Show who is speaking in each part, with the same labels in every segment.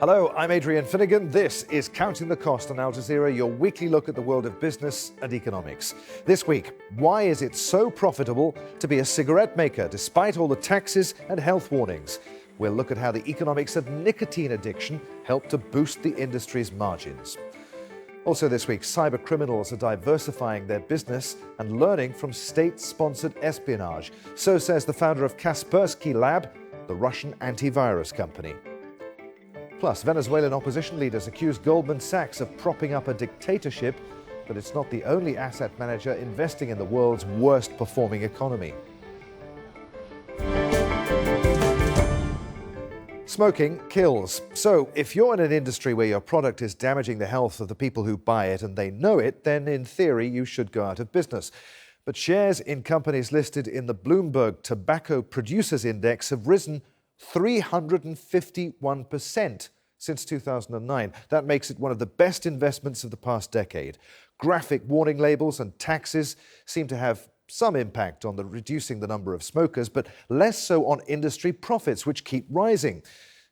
Speaker 1: Hello, I'm Adrian Finnegan. This is Counting the Cost on Al Jazeera, your weekly look at the world of business and economics. This week, why is it so profitable to be a cigarette maker despite all the taxes and health warnings? We'll look at how the economics of nicotine addiction help to boost the industry's margins. Also this week, cyber criminals are diversifying their business and learning from state-sponsored espionage. So says the founder of Kaspersky Lab, the Russian antivirus company. Plus, Venezuelan opposition leaders accuse Goldman Sachs of propping up a dictatorship, but it's not the only asset manager investing in the world's worst performing economy. Smoking kills. So if you're in an industry where your product is damaging the health of the people who buy it and they know it, then in theory you should go out of business. But shares in companies listed in the Bloomberg Tobacco Producers Index have risen 351% since 2009. That makes it one of the best investments of the past decade. Graphic warning labels and taxes seem to have some impact on reducing the number of smokers, but less so on industry profits, which keep rising.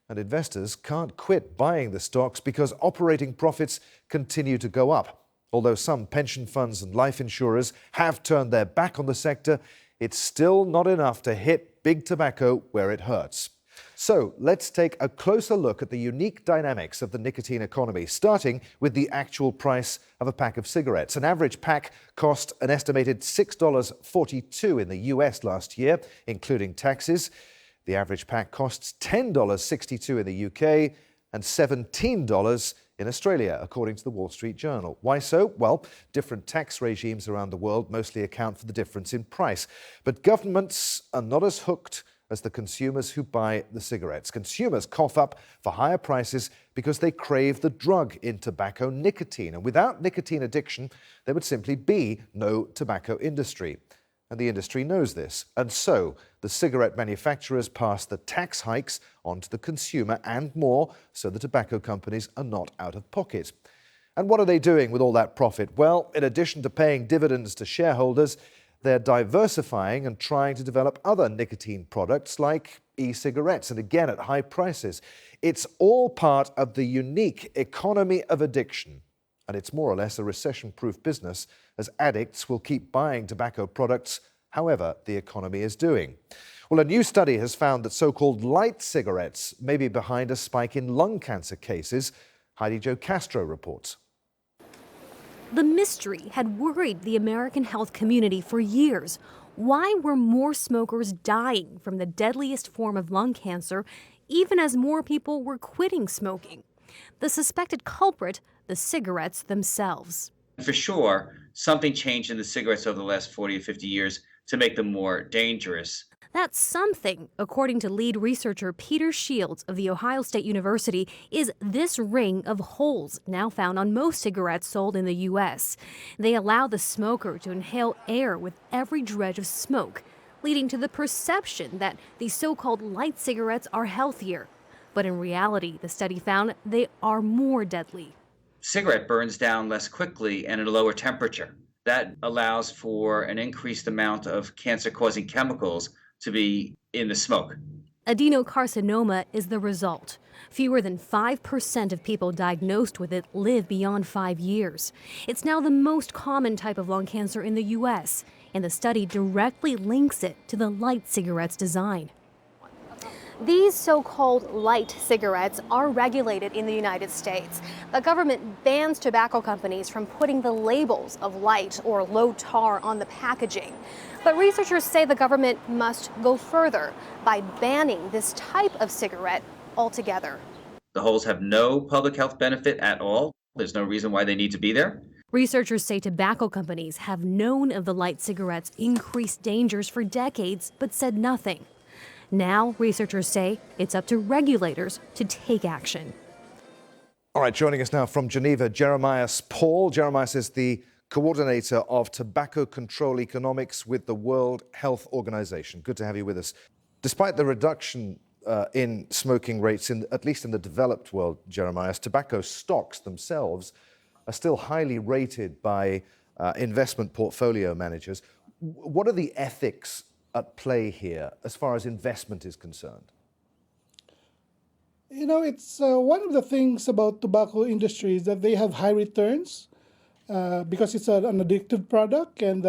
Speaker 1: And investors can't quit buying the stocks because operating profits continue to go up. Although some pension funds and life insurers have turned their back on the sector, it's still not enough to hit big tobacco where it hurts. So let's take a closer look at the unique dynamics of the nicotine economy, starting with the actual price of a pack of cigarettes. An average pack cost an estimated $6.42 in the US last year, including taxes. The average pack costs $10.62 in the UK and $17 in Australia, according to the Wall Street Journal. Why so? Well, different tax regimes around the world mostly account for the difference in price. But governments are not as hooked as the consumers who buy the cigarettes. Consumers cough up for higher prices because they crave the drug in tobacco, nicotine. And without nicotine addiction, there would simply be no tobacco industry. And the industry knows this. And so the cigarette manufacturers pass the tax hikes on to the consumer and more, so the tobacco companies are not out of pocket. And what are they doing with all that profit? Well, in addition to paying dividends to shareholders, they're diversifying and trying to develop other nicotine products like e-cigarettes, and again at high prices. It's all part of the unique economy of addiction, and it's more or less a recession-proof business, as addicts will keep buying tobacco products however the economy is doing. Well, a new study has found that so-called light cigarettes may be behind a spike in lung cancer cases. Heidi Jo Castro reports.
Speaker 2: The mystery had worried the American health community for years. Why were more smokers dying from the deadliest form of lung cancer, even as more people were quitting smoking? The suspected culprit, the cigarettes themselves.
Speaker 3: For sure, something changed in the cigarettes over the last 40 or 50 years to make them more dangerous.
Speaker 2: That something, according to lead researcher Peter Shields of The Ohio State University, is this ring of holes now found on most cigarettes sold in the U.S. They allow the smoker to inhale air with every dredge of smoke, leading to the perception that these so-called light cigarettes are healthier. But in reality, the study found they are more deadly.
Speaker 3: Cigarette burns down less quickly and at a lower temperature. That allows for an increased amount of cancer-causing chemicals to be in the smoke.
Speaker 2: Adenocarcinoma is the result. Fewer than 5% of people diagnosed with it live beyond 5 years. It's now the most common type of lung cancer in the U.S., and the study directly links it to the light cigarettes design. These so-called light cigarettes are regulated in the United States. The government bans tobacco companies from putting the labels of light or low tar on the packaging. But researchers say the government must go further by banning this type of cigarette altogether.
Speaker 3: The holes have no public health benefit at all. There's no reason why they need to be there.
Speaker 2: Researchers say tobacco companies have known of the light cigarettes' increased dangers for decades, but said nothing. Now, researchers say it's up to regulators to take action.
Speaker 1: All right, joining us now from Geneva, Jeremias Paul. Jeremias is the coordinator of tobacco control economics with the World Health Organization. Good to have you with us. Despite the reduction in smoking rates, at least in the developed world, Jeremias, tobacco stocks themselves are still highly rated by investment portfolio managers. What are the ethics at play here as far as investment is concerned?
Speaker 4: It's one of the things about tobacco industry is that they have high returns because it's an addictive product, and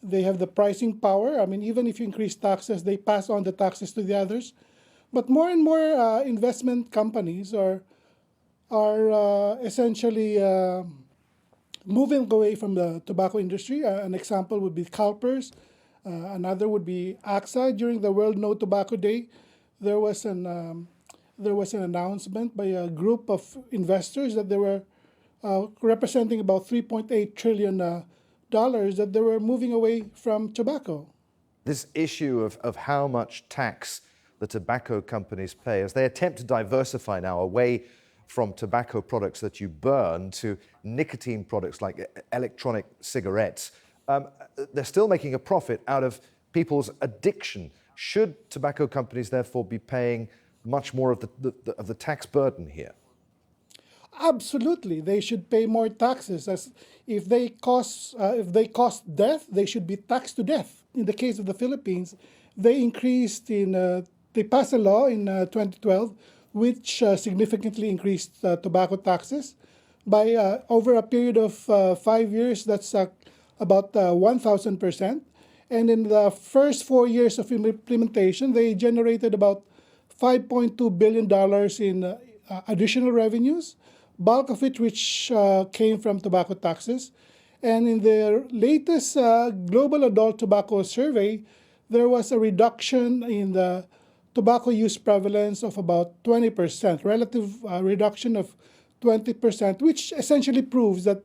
Speaker 4: they have the pricing power. I mean, even if you increase taxes, they pass on the taxes to the others. But more and more investment companies are essentially moving away from the tobacco industry. An example would be CalPERS. Another would be AXA. During the World No Tobacco Day, there was an announcement by a group of investors that they were representing about $3.8 trillion dollars that they were moving away from tobacco.
Speaker 1: This issue of how much tax the tobacco companies pay as they attempt to diversify now away from tobacco products that you burn to nicotine products like electronic cigarettes. They're still making a profit out of people's addiction. Should tobacco companies therefore be paying much more of the tax burden here?
Speaker 4: Absolutely, they should pay more taxes. As if they cost death, they should be taxed to death. In the case of the Philippines, they passed a law in 2012 which significantly increased tobacco taxes by over a period of 5 years. That's about 1,000%. And in the first 4 years of implementation, they generated about $5.2 billion in additional revenues, bulk of it which came from tobacco taxes. And in the latest Global Adult Tobacco Survey, there was a reduction in the tobacco use prevalence of about 20%, relative reduction of 20%, which essentially proves that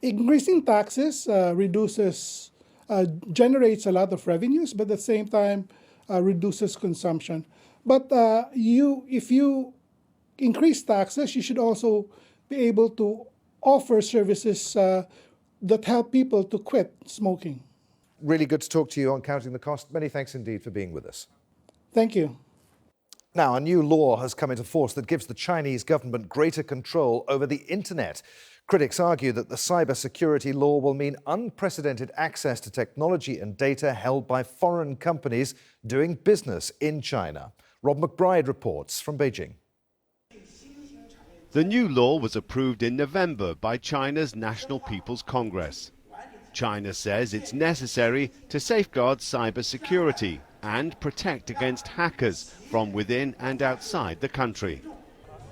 Speaker 4: increasing taxes generates a lot of revenues, but at the same time reduces consumption. But if you increase taxes, you should also be able to offer services that help people to quit smoking.
Speaker 1: Really good to talk to you on Counting the Cost. Many thanks indeed for being with us.
Speaker 4: Thank you.
Speaker 1: Now, a new law has come into force that gives the Chinese government greater control over the internet. Critics argue that the cybersecurity law will mean unprecedented access to technology and data held by foreign companies doing business in China. Rob McBride reports from Beijing.
Speaker 5: The new law was approved in November by China's National People's Congress. China says it's necessary to safeguard cybersecurity and protect against hackers from within and outside the country.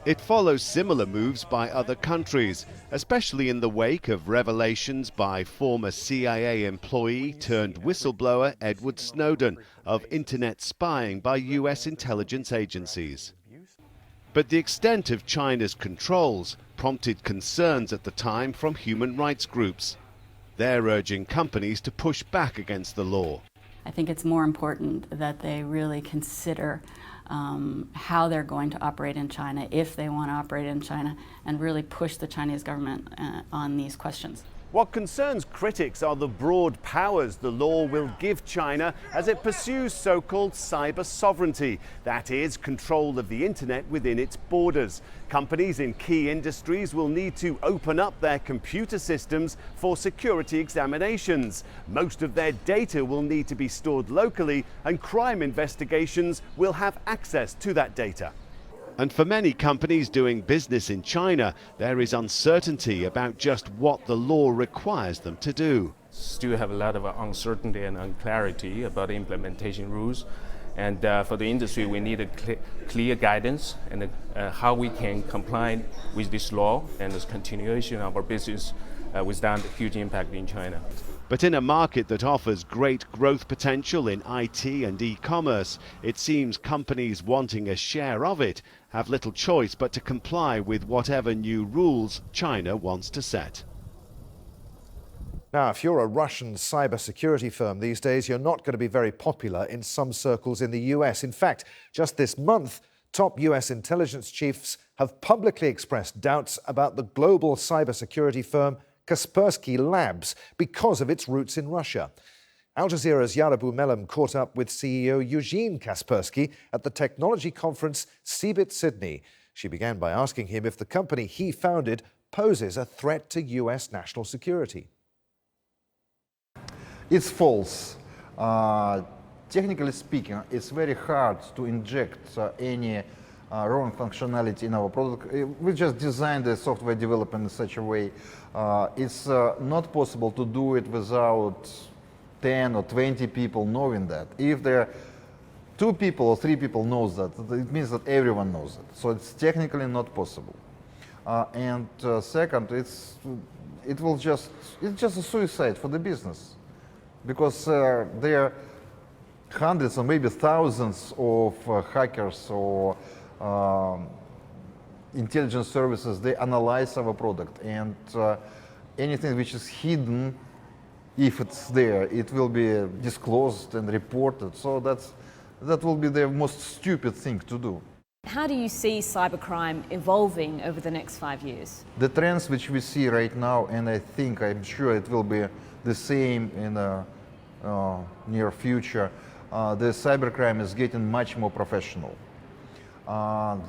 Speaker 5: It follows similar moves by other countries, especially in the wake of revelations by former CIA employee turned whistleblower Edward Snowden of internet spying by US intelligence agencies. But the extent of China's controls prompted concerns at the time from human rights groups. They're urging companies to push back against the law.
Speaker 6: I think it's more important that they really consider how they're going to operate in China, if they want to operate in China, and really push the Chinese government on these questions.
Speaker 5: What concerns critics are the broad powers the law will give China as it pursues so-called cyber sovereignty, that is, control of the internet within its borders. Companies in key industries will need to open up their computer systems for security examinations. Most of their data will need to be stored locally, and crime investigations will have access to that data. And for many companies doing business in China, there is uncertainty about just what the law requires them to do.
Speaker 7: Still have a lot of uncertainty and unclarity about the implementation rules. And for the industry, we need a clear guidance and how we can comply with this law and this continuation of our business without a huge impact in China.
Speaker 5: But in a market that offers great growth potential in IT and e-commerce, it seems companies wanting a share of it have little choice but to comply with whatever new rules China wants to set.
Speaker 1: Now, if you're a Russian cybersecurity firm these days, you're not going to be very popular in some circles in the US. In fact, just this month, top US intelligence chiefs have publicly expressed doubts about the global cybersecurity firm Kaspersky Labs because of its roots in Russia. Al Jazeera's Yara Boumelem caught up with CEO Eugene Kaspersky at the technology conference CeBIT Sydney. She began by asking him if the company he founded poses a threat to US national security.
Speaker 8: It's false. Technically speaking, it's very hard to inject any wrong functionality in our product. We just designed the software development in such a way. It's not possible to do it without 10 or 20 people knowing that. If there are 2 people or 3 people knows that, it means that everyone knows it. So it's technically not possible. And second, it's just a suicide for the business, because there are hundreds or maybe thousands of hackers or intelligence services. They analyze our product, and anything which is hidden, if it's there, it will be disclosed and reported. So that will be the most stupid thing to do.
Speaker 9: How do you see cybercrime evolving over the next 5 years?
Speaker 8: The trends which we see right now, and I'm sure it will be the same in the near future, the cybercrime is getting much more professional.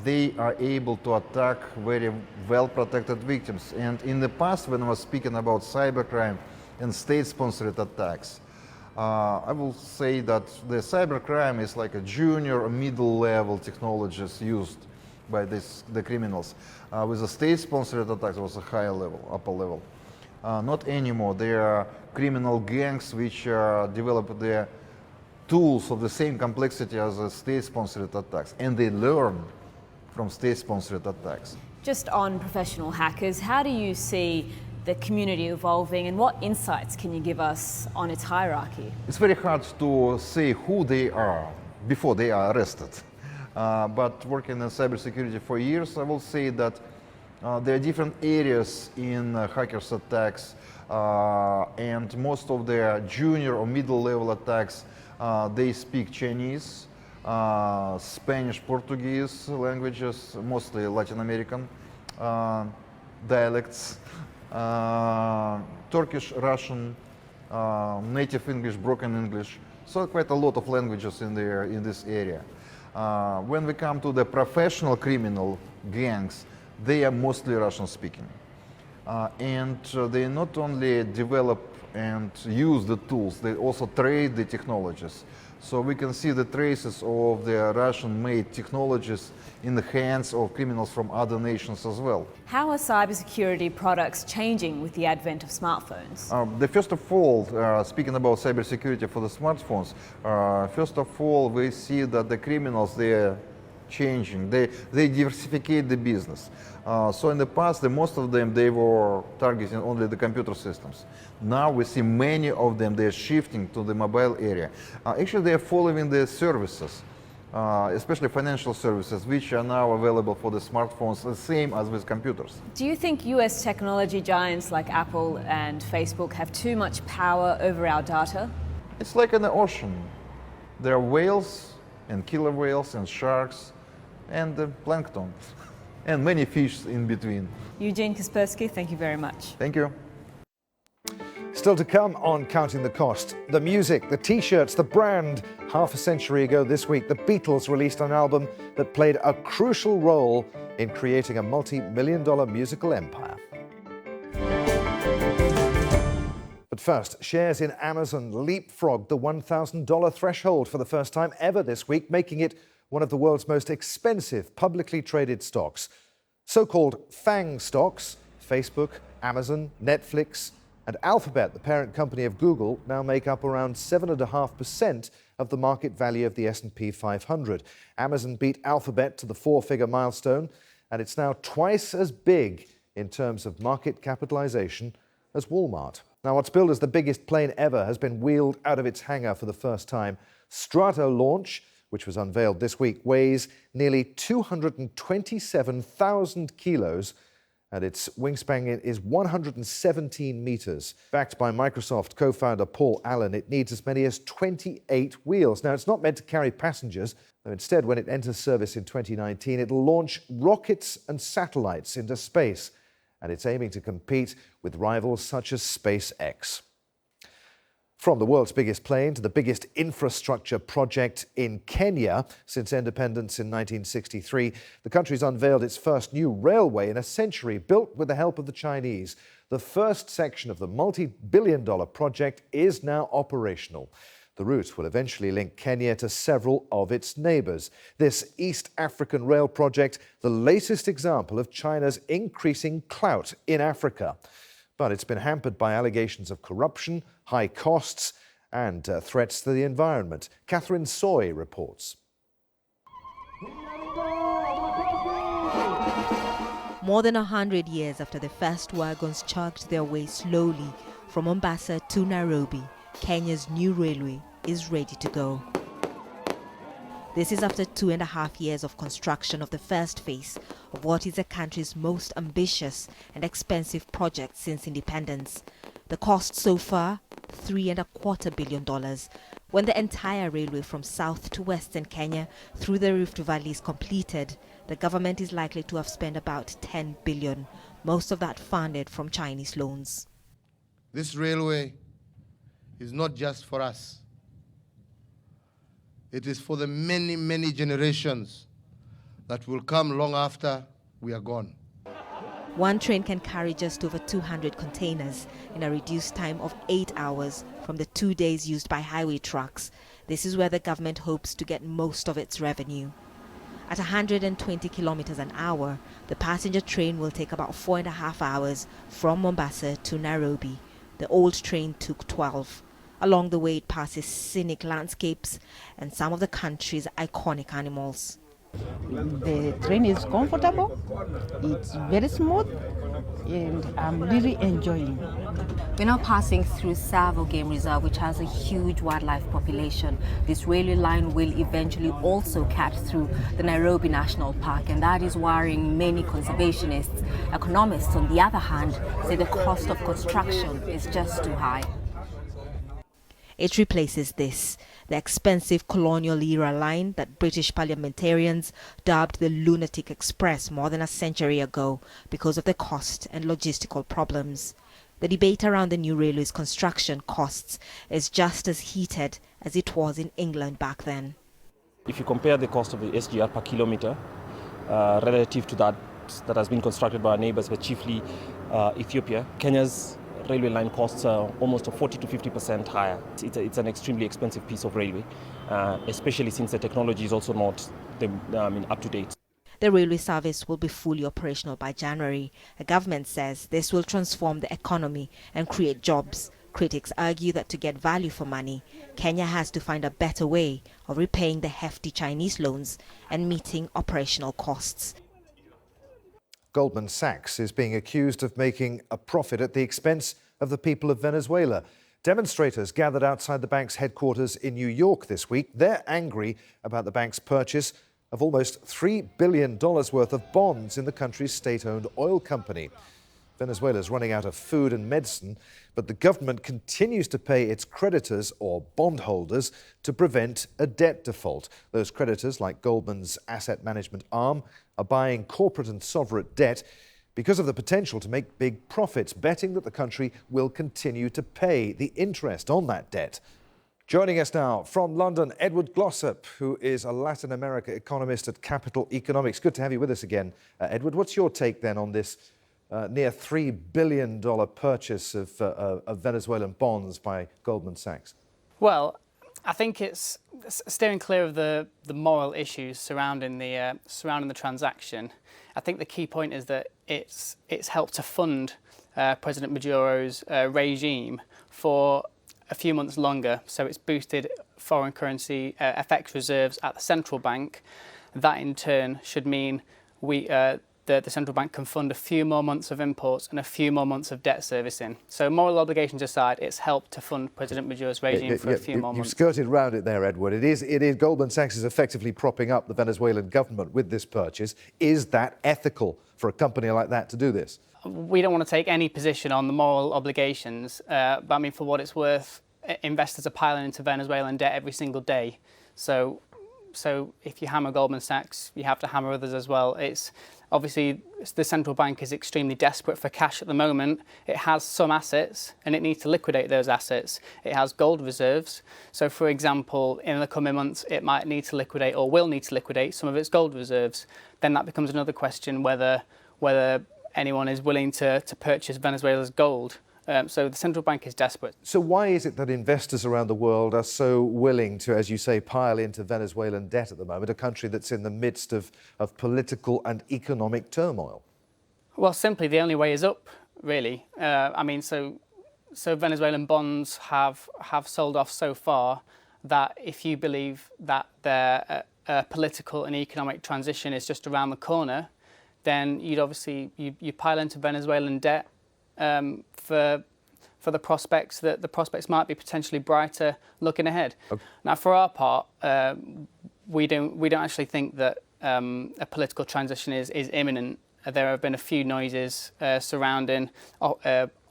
Speaker 8: They are able to attack very well-protected victims. And in the past, when I was speaking about cybercrime and state-sponsored attacks, I will say that the cybercrime is like a junior or middle-level technologies used by the criminals. With the state-sponsored attacks, it was a higher level, upper level. Not anymore. There are criminal gangs which develop their tools of the same complexity as the state-sponsored attacks, and they learn from state-sponsored attacks.
Speaker 9: Just on professional hackers, how do you see the community evolving, and what insights can you give us on its hierarchy?
Speaker 8: It's very hard to say who they are before they are arrested. But working in cybersecurity for years, I will say that there are different areas in hackers' attacks, and most of their junior or middle-level attacks, they speak Chinese, Spanish, Portuguese languages, mostly Latin American dialects, Turkish, Russian, native English, broken English. So quite a lot of languages in this area. When we come to the professional criminal gangs, they are mostly Russian speaking. And they not only develop and use the tools, they also trade the technologies. So we can see the traces of the Russian-made technologies in the hands of criminals from other nations as well.
Speaker 9: How are cybersecurity products changing with the advent of smartphones?
Speaker 8: First of all, speaking about cybersecurity for the smartphones, first of all, we see that the criminals, they are changing. They diversify the business. So in the past, most of them, they were targeting only the computer systems. Now we see many of them, they're shifting to the mobile area. Actually, they are following the services, especially financial services, which are now available for the smartphones, the same as with computers.
Speaker 9: Do you think US technology giants like Apple and Facebook have too much power over our data?
Speaker 8: It's like in the ocean. There are whales and killer whales and sharks and plankton and many fish in between.
Speaker 9: Eugene Kaspersky, thank you very much.
Speaker 8: Thank you.
Speaker 1: Still to come on Counting the Cost. The music, the t-shirts, the brand. Half a century ago this week, the Beatles released an album that played a crucial role in creating a multi-million-dollar musical empire. But first, shares in Amazon leapfrogged the $1,000 threshold for the first time ever this week, making it one of the world's most expensive publicly traded stocks. So-called FANG stocks, Facebook, Amazon, Netflix, and Alphabet, the parent company of Google, now make up around 7.5% of the market value of the S&P 500. Amazon beat Alphabet to the 4-figure milestone, and it's now twice as big in terms of market capitalization as Walmart. Now, what's billed as the biggest plane ever has been wheeled out of its hangar for the first time. Strato launch, which was unveiled this week, weighs nearly 227,000 kilos, and its wingspan is 117 meters. Backed by Microsoft co-founder Paul Allen, it needs as many as 28 wheels. Now, it's not meant to carry passengers, though instead, when it enters service in 2019, it'll launch rockets and satellites into space, and it's aiming to compete with rivals such as SpaceX. From the world's biggest plane to the biggest infrastructure project in Kenya since independence in 1963, the country's unveiled its first new railway in a century, built with the help of the Chinese. The first section of the multi-billion-dollar project is now operational. The route will eventually link Kenya to several of its neighbours. This East African rail project, the latest example of China's increasing clout in Africa. But it's been hampered by allegations of corruption, high costs and threats to the environment. Catherine Soy reports.
Speaker 10: More than 100 years after the first wagons chugged their way slowly from Mombasa to Nairobi, Kenya's new railway is ready to go. This is after 2.5 years of construction of the first phase of what is the country's most ambitious and expensive project since independence. The cost so far, $3.25 billion. When the entire railway from south to western Kenya through the Rift Valley is completed, the government is likely to have spent about $10 billion, most of that funded from Chinese loans.
Speaker 11: This railway is not just for us. It is for the many, many generations that will come long after we are gone.
Speaker 10: One train can carry just over 200 containers in a reduced time of 8 hours from the 2 days used by highway trucks. This is where the government hopes to get most of its revenue. At 120 kilometers an hour, the passenger train will take about 4.5 hours from Mombasa to Nairobi. The old train took 12. Along the way, it passes scenic landscapes and some of the country's iconic animals.
Speaker 12: The train is comfortable, it's very smooth, and I'm really enjoying.
Speaker 13: We're now passing through Tsavo Game Reserve, which has a huge wildlife population. This railway line will eventually also cut through the Nairobi National Park, and that is worrying many conservationists. Economists, on the other hand, say the cost of construction is just too high.
Speaker 10: It replaces this, the expensive colonial-era line that British parliamentarians dubbed the Lunatic Express more than a century ago because of the cost and logistical problems. The debate around the new railway's construction costs is just as heated as it was in England back then.
Speaker 14: If you compare the cost of the SGR per kilometre relative to that has been constructed by our neighbours, but chiefly Ethiopia, Kenya's railway line costs are almost 40 to 50% higher. It's an extremely expensive piece of railway, especially since the technology is also not up to date.
Speaker 10: The railway service will be fully operational by January. The government says this will transform the economy and create jobs. Critics argue that to get value for money, Kenya has to find a better way of repaying the hefty Chinese loans and meeting operational costs.
Speaker 1: Goldman Sachs is being accused of making a profit at the expense of the people of Venezuela. Demonstrators gathered outside the bank's headquarters in New York this week. They're angry about the bank's purchase of almost $3 billion worth of bonds in the country's state-owned oil company. Venezuela's running out of food and medicine, but the government continues to pay its creditors or bondholders to prevent a debt default. Those creditors, like Goldman's asset management arm, are buying corporate and sovereign debt because of the potential to make big profits, betting that the country will continue to pay the interest on that debt. Joining us now from London, Edward Glossop, who is a Latin America economist at Capital Economics. Good to have you with us again. Edward, what's your take then on this near $3 billion purchase of Venezuelan bonds by Goldman Sachs?
Speaker 15: Well, I think it's steering clear of the moral issues surrounding the transaction. I think the key point is that it's helped to fund President Maduro's regime for a few months longer. So it's boosted foreign currency FX reserves at the central bank. That in turn should mean the central bank can fund a few more months of imports and a few more months of debt servicing. So moral obligations aside, it's helped to fund President Maduro's regime for a few more months.
Speaker 1: You've skirted around it there, Edward. It is Goldman Sachs is effectively propping up the Venezuelan government with this purchase. Is that ethical for a company like that to do this?
Speaker 15: We don't want to take any position on the moral obligations, but I mean, for what it's worth, investors are piling into Venezuelan debt every single day. So if you hammer Goldman Sachs, you have to hammer others as well. Obviously, the central bank is extremely desperate for cash at the moment. It has some assets and it needs to liquidate those assets. It has gold reserves. So, for example, in the coming months, it might need to liquidate or will need to liquidate some of its gold reserves. Then that becomes another question whether anyone is willing to purchase Venezuela's gold So the central bank is desperate.
Speaker 1: So why is it that investors around the world are so willing to, as you say, pile into Venezuelan debt at the moment, a country that's in the midst of political and economic turmoil?
Speaker 15: Well, simply the only way is up, really. So Venezuelan bonds have sold off so far that if you believe that their political and economic transition is just around the corner, then you'd obviously you pile into Venezuelan debt for the prospects that the prospects might be potentially brighter looking ahead. Okay. Now, for our part, we don't actually think that a political transition is imminent. There have been a few noises surrounding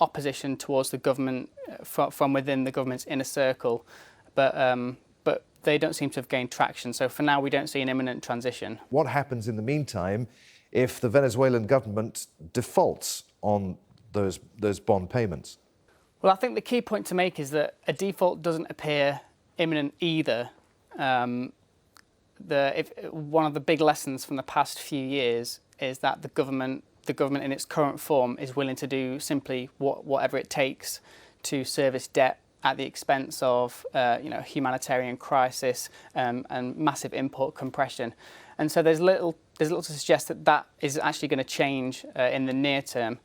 Speaker 15: opposition towards the government from within the government's inner circle, but they don't seem to have gained traction. So for now, we don't see an imminent transition.
Speaker 1: What happens in the meantime if the Venezuelan government defaults on those bond payments?
Speaker 15: Well, I think the key point to make is that a default doesn't appear imminent either. One of the big lessons from the past few years is that the government in its current form is willing to do simply whatever it takes to service debt at the expense of humanitarian crisis and massive import compression. And so there's little to suggest that is actually going to change in the near term.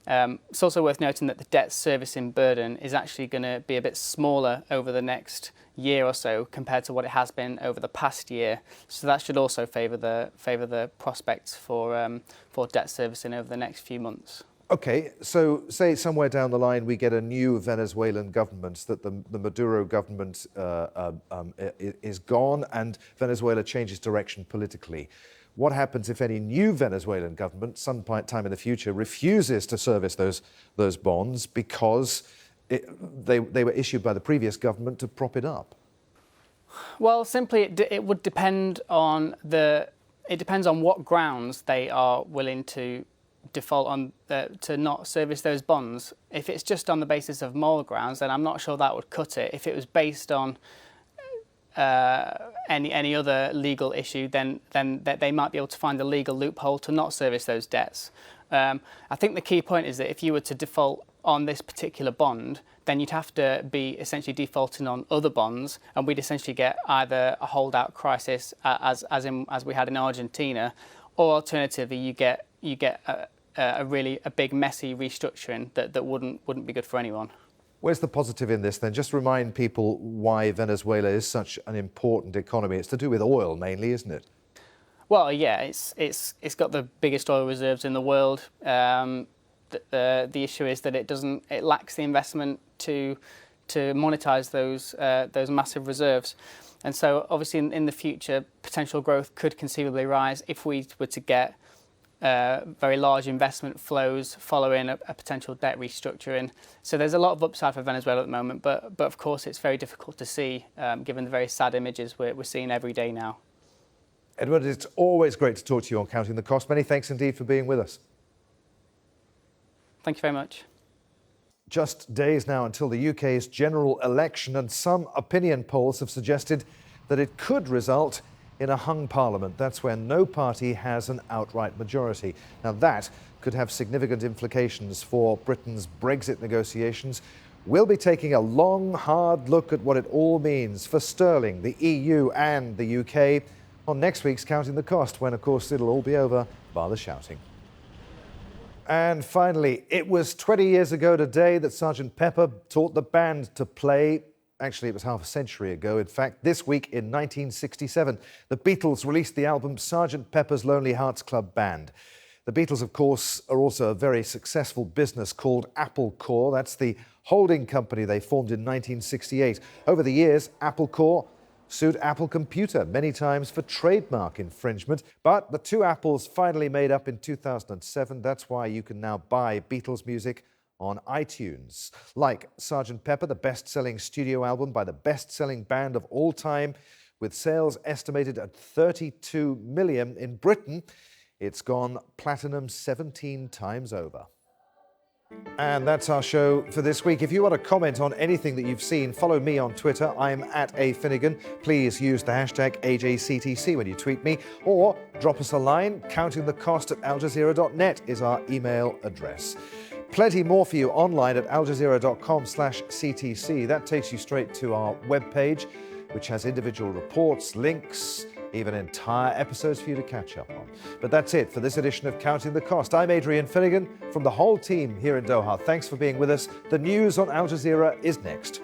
Speaker 15: It's also worth noting that the debt servicing burden is actually going to be a bit smaller over the next year or so compared to what it has been over the past year. So that should also favour the prospects for debt servicing over the next few months.
Speaker 1: Okay, so say somewhere down the line we get a new Venezuelan government, that the Maduro government is gone and Venezuela changes direction politically. What happens if any new Venezuelan government, some time in the future, refuses to service those bonds because they were issued by the previous government to prop it up?
Speaker 15: Well, simply it would depend on what grounds they are willing to default on to not service those bonds. If it's just on the basis of moral grounds, then I'm not sure that would cut it. If it was based on any other legal issue, then they might be able to find a legal loophole to not service those debts. I think the key point is that if you were to default on this particular bond, then you'd have to be essentially defaulting on other bonds, and we'd essentially get either a holdout crisis, as we had in Argentina, or alternatively you get a really big messy restructuring that wouldn't be good for anyone.
Speaker 1: Where's the positive in this then? Just remind people why Venezuela is such an important economy. It's to do with oil mainly, isn't it?
Speaker 15: Well, yeah, it's got the biggest oil reserves in the world. The issue is that it lacks the investment to monetize those massive reserves. And so obviously in the future, potential growth could conceivably rise if we were to get very large investment flows following a potential debt restructuring. So there's a lot of upside for Venezuela at the moment, but of course it's very difficult to see given the very sad images we're seeing every day now.
Speaker 1: Edward, it's always great to talk to you on Counting the Cost. Many thanks indeed for being with us.
Speaker 15: Thank you very much.
Speaker 1: Just days now until the UK's general election, and some opinion polls have suggested that it could result in a hung parliament. That's when no party has an outright majority. Now that could have significant implications for Britain's Brexit negotiations. We'll be taking a long, hard look at what it all means for sterling, the EU and the UK on next week's Counting the Cost, when of course it'll all be over, bar the shouting. And finally, it was 20 years ago today that Sgt. Pepper taught the band to play. Actually, it was half a century ago. In fact, this week in 1967, the Beatles released the album Sgt. Pepper's Lonely Hearts Club Band. The Beatles, of course, are also a very successful business called Apple Corps. That's the holding company they formed in 1968. Over the years, Apple Corps sued Apple Computer many times for trademark infringement, but the two Apples finally made up in 2007. That's why you can now buy Beatles music on iTunes. Like Sgt. Pepper, the best-selling studio album by the best-selling band of all time, with sales estimated at 32 million in Britain, it's gone platinum 17 times over. And that's our show for this week. If you want to comment on anything that you've seen, follow me on Twitter. I'm at @afinnegan. Please use the hashtag AJCTC when you tweet me, or drop us a line. Countingthecost@aljazeera.net is our email address. Plenty more for you online at aljazeera.com/CTC. That takes you straight to our webpage, which has individual reports, links, even entire episodes for you to catch up on. But that's it for this edition of Counting the Cost. I'm Adrian Finnegan from the whole team here in Doha. Thanks for being with us. The news on Al Jazeera is next.